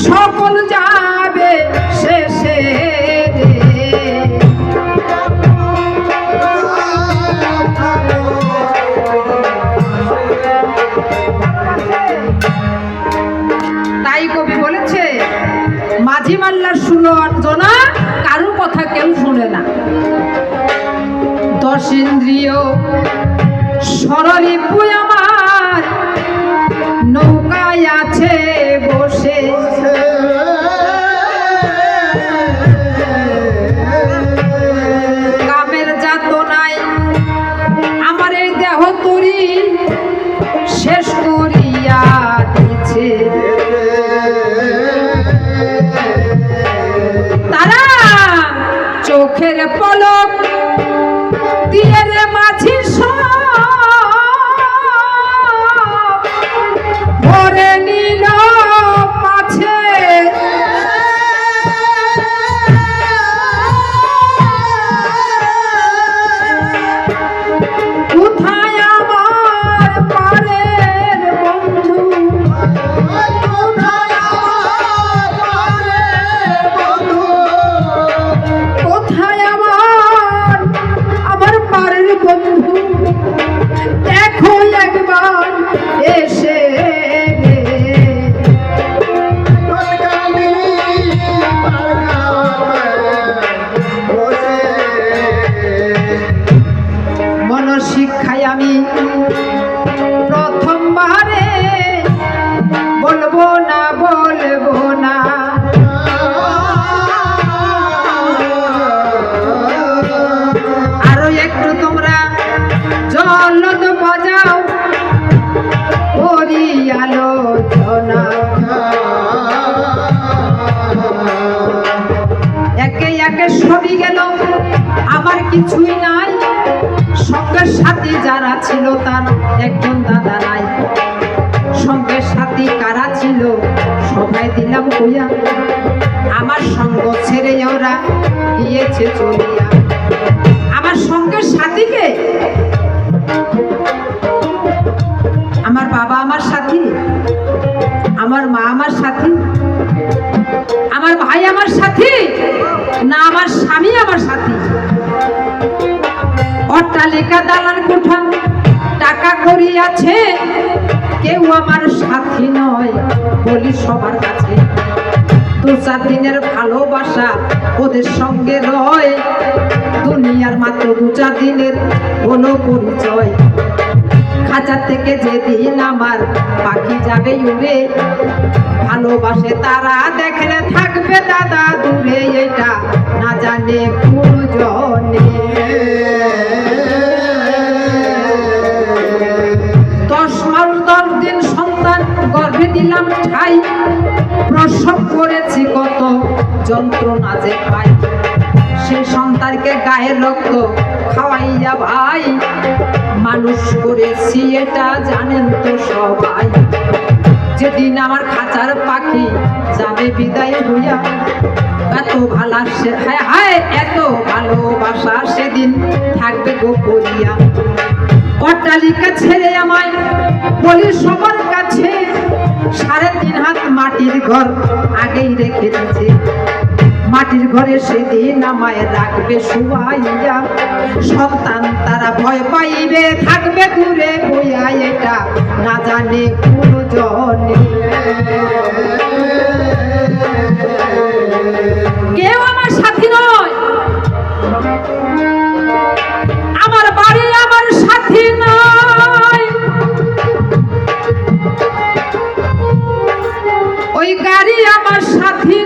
সকল যাবে শেষে তাই কবি বলেছে মাঝি মাল্লার শুনো জনা কারো কথা কেউ শুনে না। দশ ইন্দ্রিয় সররিপু আমার নৌকায় আছে বসে কামের যাতনায় আমার এই দেহ তরি শেষ করিয়া দিছে। তারা চোখের পলক দিয়ে রে মাঝি ভরে নিল পাছে কোথায় আমার পারের বন্ধু কোথায় আমার পারের বন্ধু দেখো একবার এসে মনশিক্ষায় আমি প্রথমবারে বলবো না আরো একটু তোমরা জলদ বাজাও করি আলোচনা। একে একে সবই গেল আমার কিছুই নাই, সঙ্গের সাথী যারা ছিল তার একজন দাদা নাই। সঙ্গের সাথী কারা ছিল সবাই দিলাম কইয়া, আমার সঙ্গ ছেড়ে ওরা গিয়েছে চলিয়া। আমার সঙ্গের সাথীকে আমার বাবা আমার সাথী, আমার মা আমার সাথী, আমার ভাই আমার সাথী, না আমার স্বামী আমার সাথী। অট্টালিকা দালান কোঠা টাকা করি আছে, কেউ আমার সাথী নয় বলি সবার কাছে। দু চার দিনের ভালোবাসা ওদের সঙ্গে রয়, দুনিয়ার মাত্র দু চার দিনের হলো পরিচয়। খাঁচা থেকে যেদিন আমার পাখি যাবে উড়ে, ভালোবাসে তারা দেখলে থাকবে দাদা দূরে, এটা না জানে গুরুজনে। 10 মাস 10 দিন সন্তান গর্ভে দিলাম ঠাই, প্রসব করেছি কত যন্ত্রণা যে পাই। সেই সন্তানকে গায়ের রক্ত খাওয়াইয়া ভাই মানুষ করেছি, এটা জানেন তো সবাই। যেদিন আমার খাঁচার পাখি যাবে বিদায় হইয়া, এত ভালোবাসে হায় হায় এত ভালোবাসা সেদিন থাকবে গো করিয়া। অট্টালিকা ছেড়ে আমায় বলি সবার কাছে, 3.5 হাত মাটির ঘর আগেই রেখে দিয়েছে। মাটির ঘরে সেদিন আমায় রাখবে শুয়াইয়া, সন্তান তারা ভয় পাইবে থাকবে দূরে বইয়া, এটা না জানে গুরুজনে। কেউ আমার সাথী নয়, আমার বাড়ি আমার সাথী নয়, ওই গাড়ি আমার সাথী